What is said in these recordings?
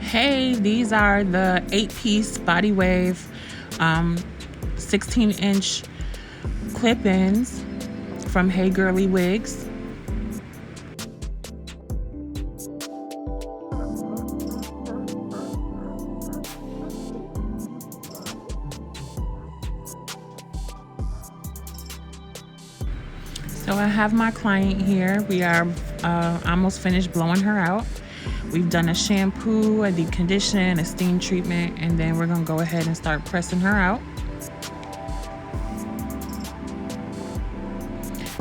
Hey, these are the 8-piece body wave 16-inch clip-ins from Hey Girly Wigs. So I have my client here. We are almost finished blowing her out. We've done a shampoo, a deep condition, a steam treatment, and then we're gonna go ahead and start pressing her out.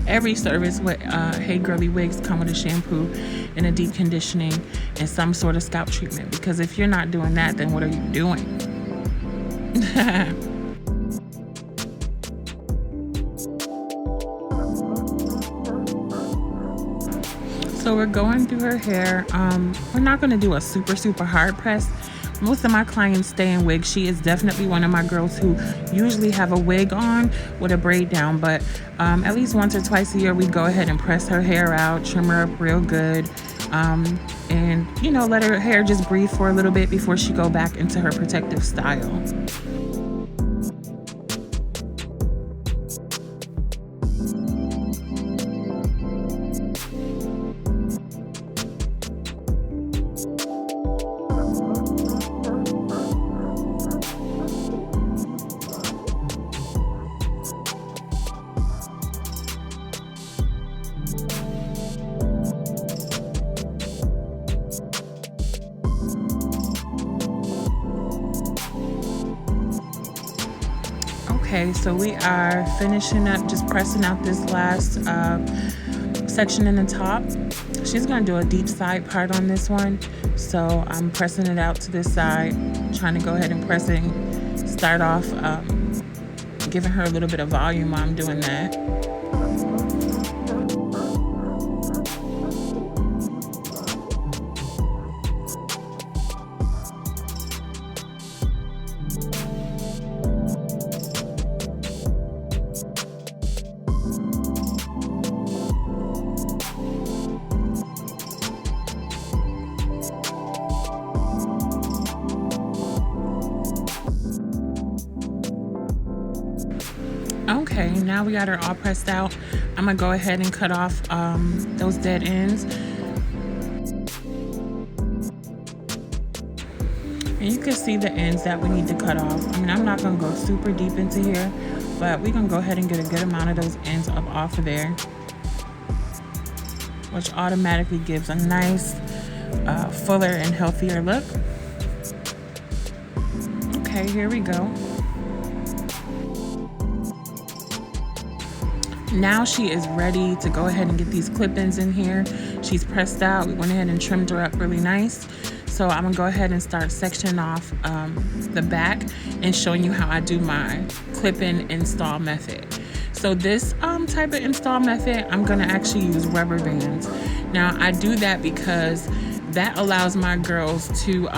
Every service with Hey Girly Wigs come with a shampoo and a deep conditioning and some sort of scalp treatment, because if you're not doing that, then what are you doing? So we're going through her hair. We're not going to do a super hard press. Most of my clients stay in wigs. She is definitely one of my girls who usually have a wig on with a braid down, but at least once or twice a year we go ahead and press her hair out, trim her up real good, and you know, let her hair just breathe for a little bit before she go back into her protective style. Okay, so we are finishing up, just pressing out this last section in the top. She's gonna do a deep side part on this one, so I'm pressing it out to this side, trying to go ahead and start off giving her a little bit of volume while I'm doing that. Okay, now we got her all pressed out. I'm gonna go ahead and cut off those dead ends. And you can see the ends that we need to cut off. I mean, I'm not gonna go super deep into here, but we're gonna go ahead and get a good amount of those ends up off of there, which automatically gives a nice, fuller and healthier look. Okay, here we go. Now she is ready to go ahead and get these clip-ins in here. She's pressed out. We went ahead and trimmed her up really nice. So I'm gonna go ahead and start sectioning off the back and showing you how I do my clip-in install method. So this type of install method, I'm gonna actually use rubber bands. Now I do that because that allows my girls to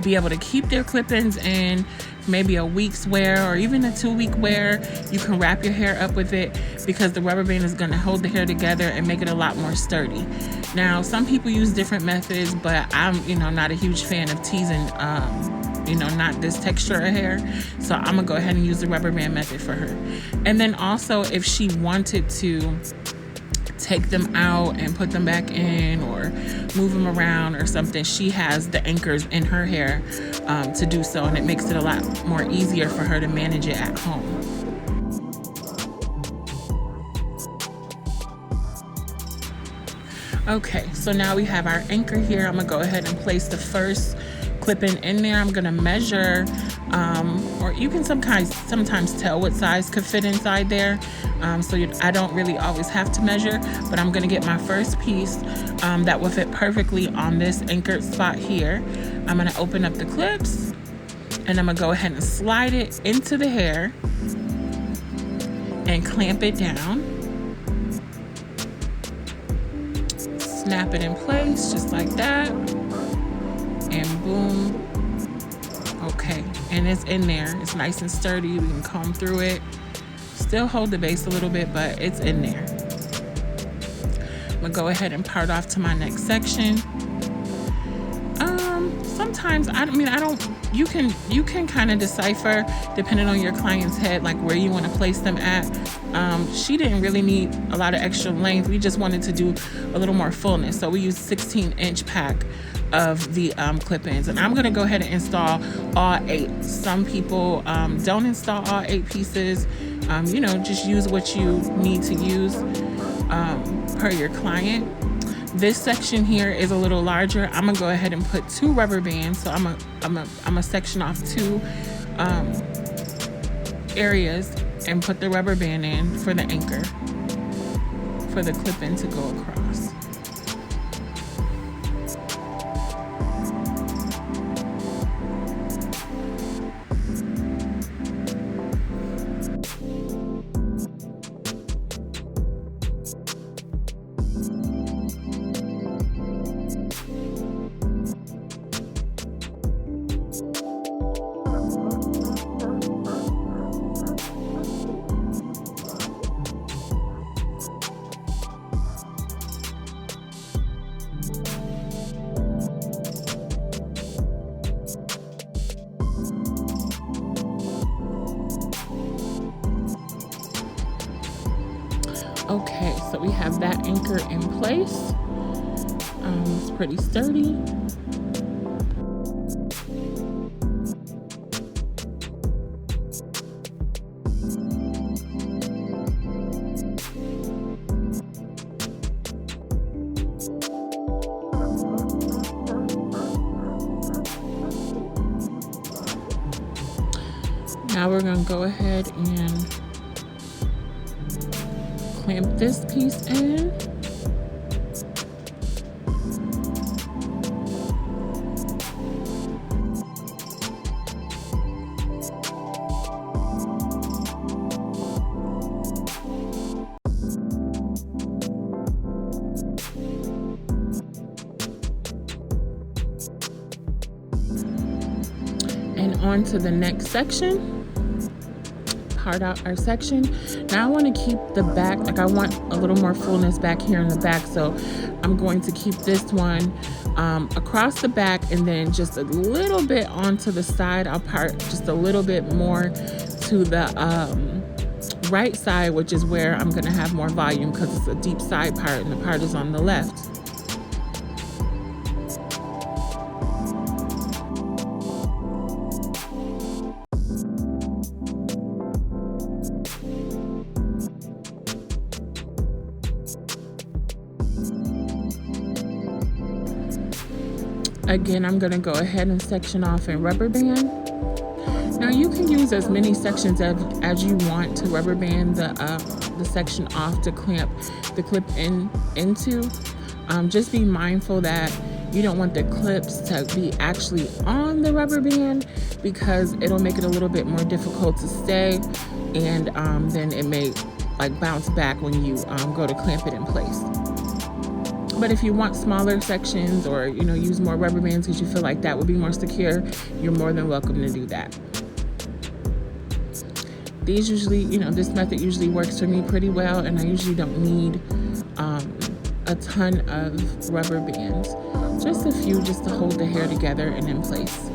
be able to keep their clip-ins in maybe a week's wear or even a 2-week wear. You can wrap your hair up with it because the rubber band is going to hold the hair together and make it a lot more sturdy. Now, some people use different methods, but I'm, not a huge fan of teasing, not this texture of hair. So I'm gonna go ahead and use the rubber band method for her. And then also, if she wanted to take them out and put them back in or move them around or something, she has the anchors in her hair to do so, and it makes it a lot more easier for her to manage it at home. Okay, so now we have our anchor here. I'm gonna go ahead and place the first clip-in in there. I'm gonna measure, or you can sometimes tell what size could fit inside there. I don't really always have to measure, but I'm gonna get my first piece that will fit perfectly on this anchored spot here. I'm gonna open up the clips and I'm gonna go ahead and slide it into the hair and clamp it down. Snap it in place just like that, and boom. Okay, and it's in there. It's nice and sturdy. We can comb through it. Still hold the base a little bit, but it's in there. I'm gonna go ahead and part off to my next section. sometimes, I mean, I don't, you can kind of decipher depending on your client's head, like where you want to place them at. She didn't really need a lot of extra length. We just wanted to do a little more fullness. So we used 16-inch pack of the clip-ins, and I'm going to go ahead and install all 8. Some people don't install all 8 pieces. You know, just use what you need to use per your client. This section here is a little larger. I'm gonna go ahead and put 2 rubber bands. So I'm a section off 2 areas and put the rubber band in for the anchor for the clip-in to go across. Okay, so we have that anchor in place. It's pretty sturdy. Now we're going to go ahead and clamp this piece in. And on to the next section. Part out our section. Now I want to keep the back, like I want a little more fullness back here in the back, so I'm going to keep this one across the back, and then just a little bit onto the side. I'll part just a little bit more to the right side, which is where I'm going to have more volume because it's a deep side part and the part is on the left. Again, I'm going to go ahead and section off in rubber band. Now you can use as many sections as you want to rubber band the section off to clamp the clip into. Just be mindful that you don't want the clips to be actually on the rubber band, because it'll make it a little bit more difficult to stay, and then it may like bounce back when you go to clamp it in place. But if you want smaller sections, or use more rubber bands because you feel like that would be more secure, you're more than welcome to do that. These usually, this method usually works for me pretty well, and I usually don't need a ton of rubber bands. Just a few, just to hold the hair together and in place.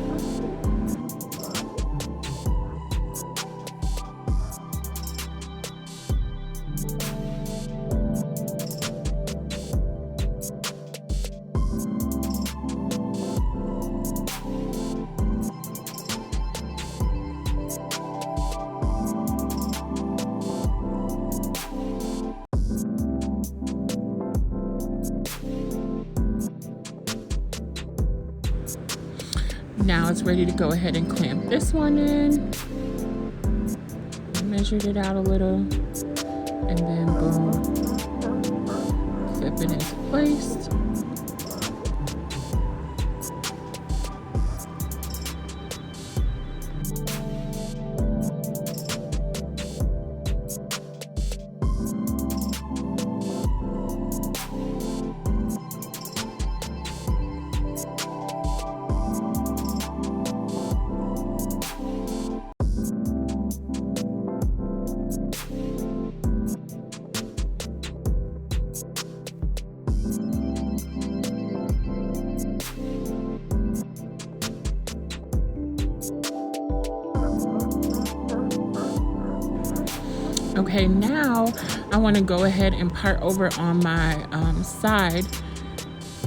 Now it's ready to go ahead and clamp this one in. Measured it out a little, and then boom, clip it into place. Okay, now I want to go ahead and part over on my side.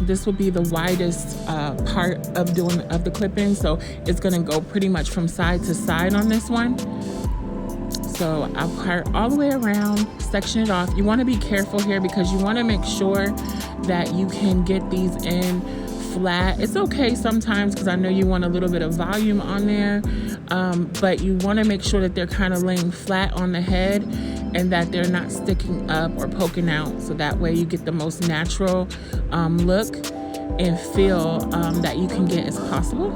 This will be the widest part of the clip-in, so it's gonna go pretty much from side to side on this one. So I'll part all the way around, section it off. You want to be careful here because you want to make sure that you can get these in flat. It's okay sometimes because I know you want a little bit of volume on there, but you want to make sure that they're kind of laying flat on the head and that they're not sticking up or poking out, so that way you get the most natural look and feel that you can get as possible.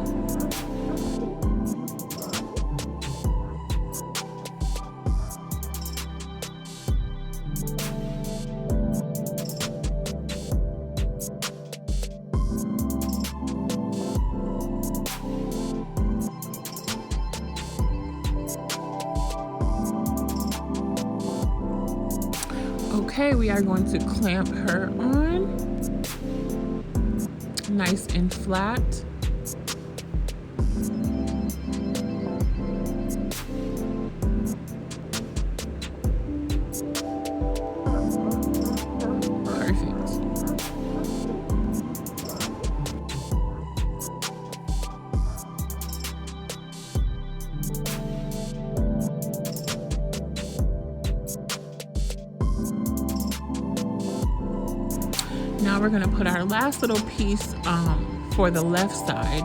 Okay, we are going to clamp her on, nice and flat. Now we're gonna put our last little piece for the left side,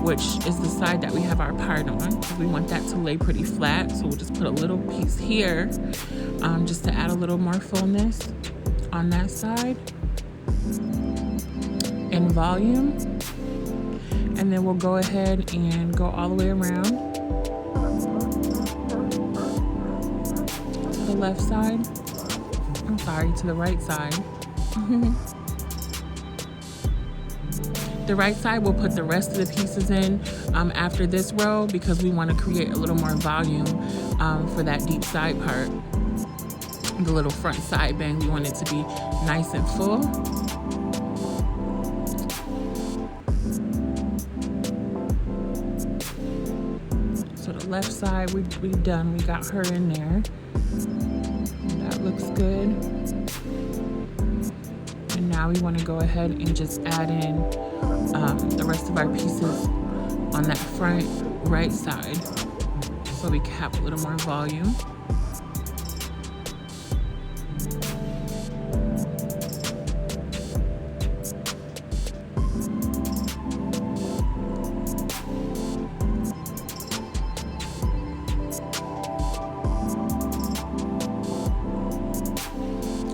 which is the side that we have our part on. We want that to lay pretty flat, so we'll just put a little piece here just to add a little more fullness on that side and volume. And then we'll go ahead and go all the way around to the left side. I'm sorry, to the right side. The right side, we'll put the rest of the pieces in after this row because we want to create a little more volume for that deep side part. The little front side bang, we want it to be nice and full. So the left side, we've done. We got her in there. That looks good. And now we want to go ahead and just add in the rest of our pieces on that front right side so we can have a little more volume.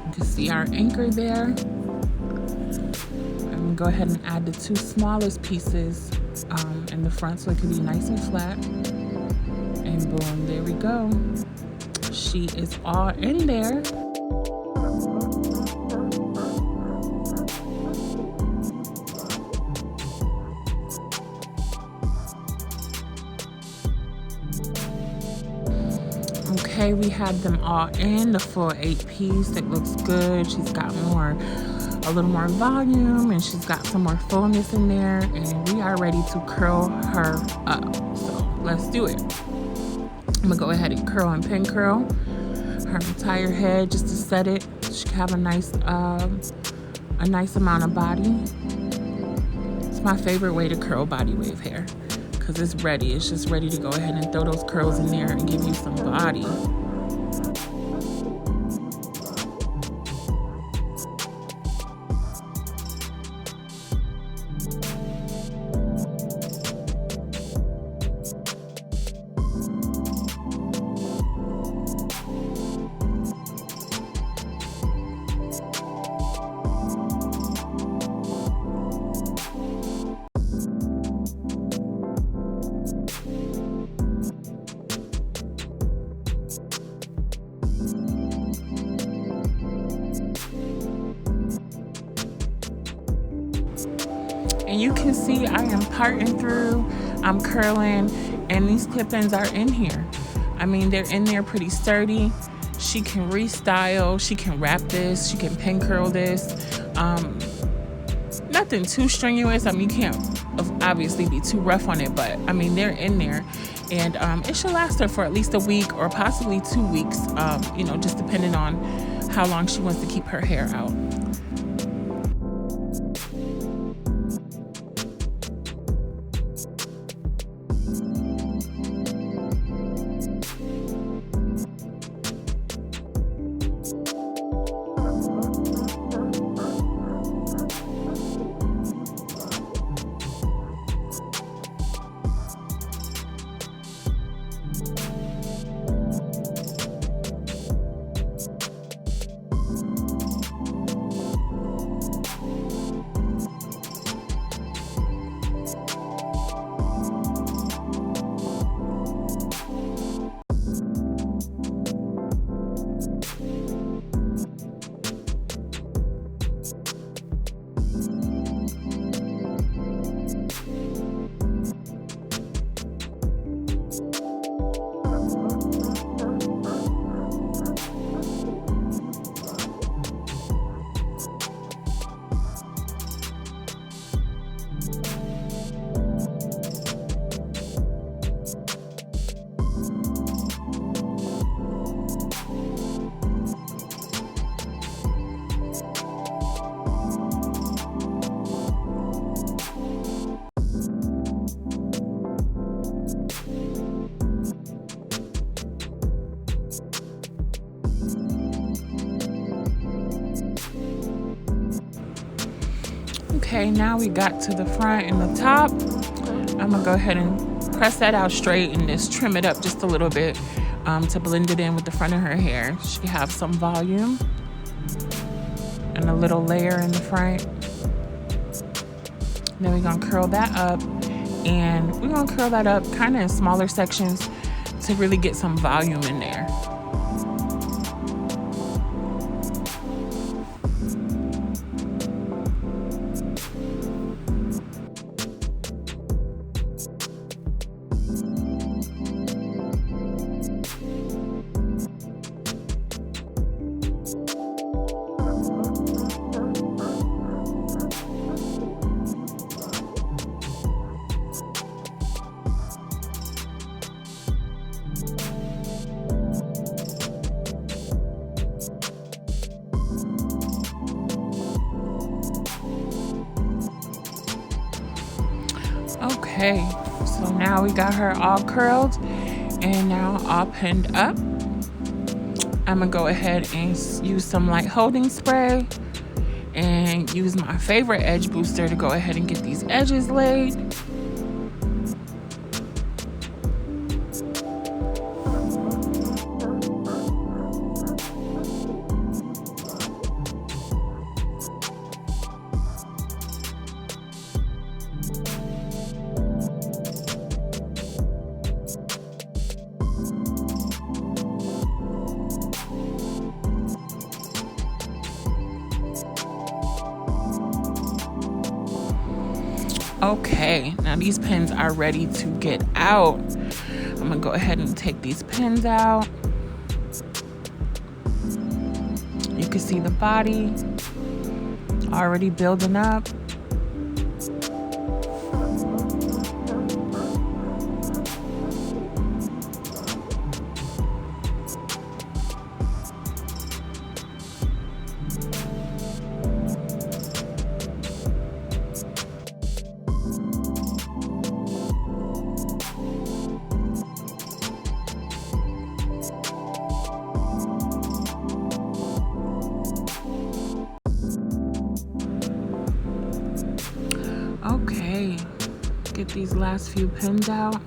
You can see our anchor there. Go ahead and add the two smallest pieces in the front so it can be nice and flat. And boom, there we go. She is all in there. Okay, we have them all in, the full 8-piece. It looks good. She's got a little more volume, and she's got some more fullness in there, and we are ready to curl her up. So let's do it. I'm gonna go ahead and curl and pin curl her entire head just to set it. She can have a nice amount of body. It's my favorite way to curl body wave hair because it's ready. It's just ready to go ahead and throw those curls in there and give you some body. And you can see I am parting through, I'm curling, and these clip-ins are in here. I mean, they're in there pretty sturdy. She can restyle, she can wrap this, she can pin curl this. Nothing too strenuous. I mean, you can't, of obviously be too rough on it, but I mean, they're in there, and it should last her for at least a week or possibly 2 weeks, you know, just depending on how long she wants to keep her hair out. Okay, now we got to the front and the top. I'm gonna go ahead and press that out straight and just trim it up just a little bit to blend it in with the front of her hair. She have some volume and a little layer in the front. Then we're gonna curl that up, and we're gonna curl that up kind of in smaller sections to really get some volume in there. Okay, so now we got her all curled and now all pinned up. I'm gonna go ahead and use some light holding spray and use my favorite edge booster to go ahead and get these edges laid. Okay, now these pins are ready to get out. I'm gonna go ahead and take these pins out. You can see the body already building up. Okay, get these last few pins out.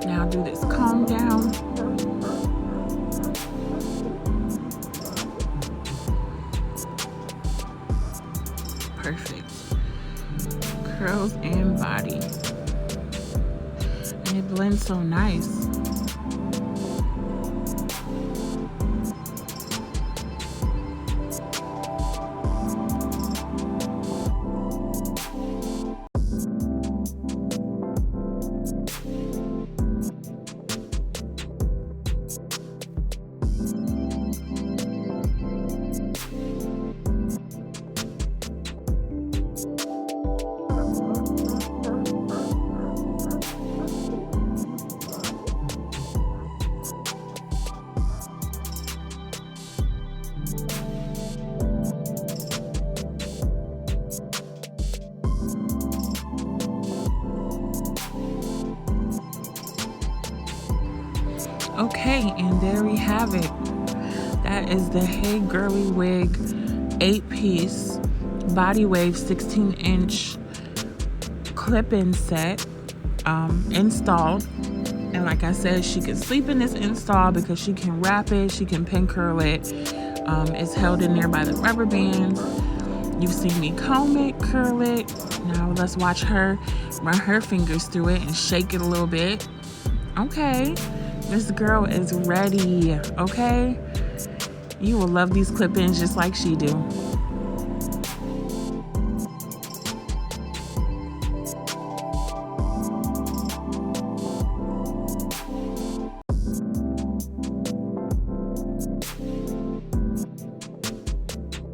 Now do this comb down. Perfect. Curls and body. And it blends so nice. Okay, and there we have it. That is the Hey Girly Wig 8-piece body wave 16-inch clip-in set installed. And like I said, she can sleep in this install because she can wrap it, she can pin curl it. It's held in there by the rubber bands. You've seen me comb it, curl it. Now let's watch her run her fingers through it and shake it a little bit. Okay, this girl is ready, okay? You will love these clip-ins just like she do.